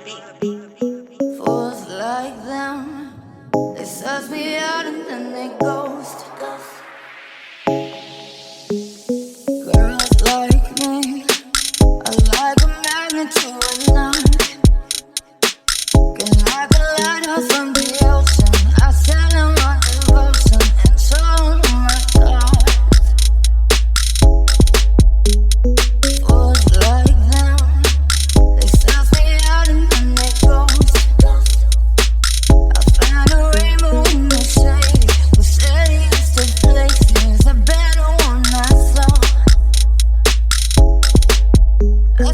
Fools like them, they suss me out and then they ghost. Girls like me are like a magnet to a knot. Can like a lighthouse from the ocean. I sell them on devotion and show my thoughts. Fools like them, they suss me out and then they ghost. I found a rainbow in the shade, with cities to places I better want my soul. I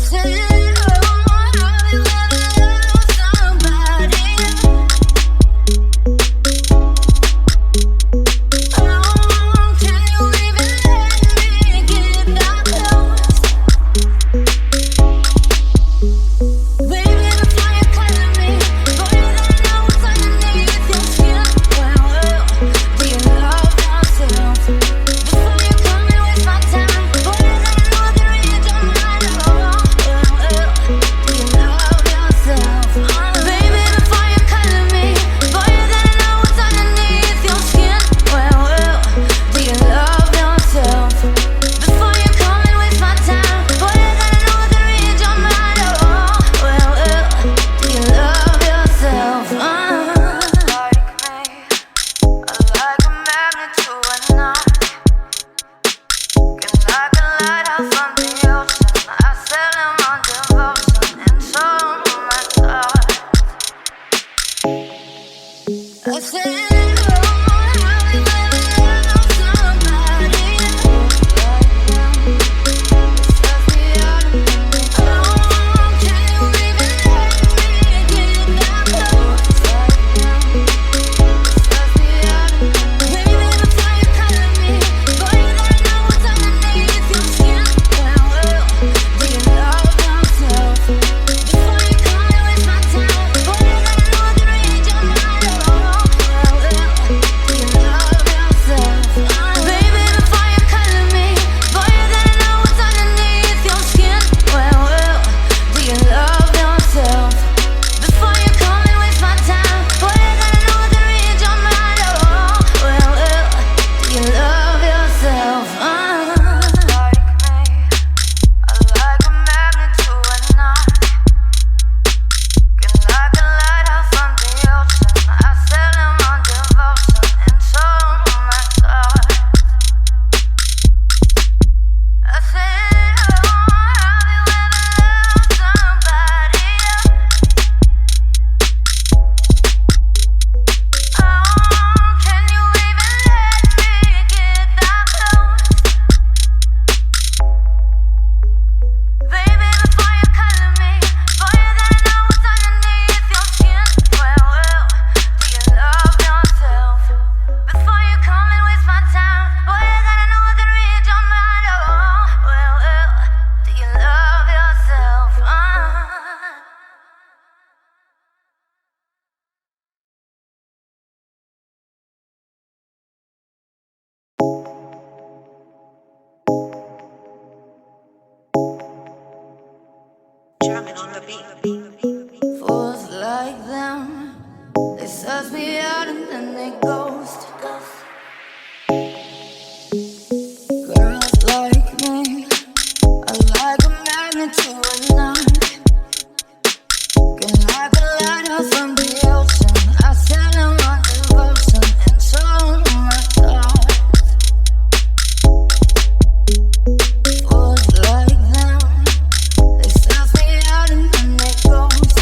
said, fools like them, they suss me out and then they ghost. Girls like me are like a magnet to a knot. Can like a lighthouse from the ocean. I sell them on devotion and show my thoughts. Fools like them, they suss me out and then they ghost.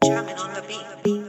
Jamming on the beat.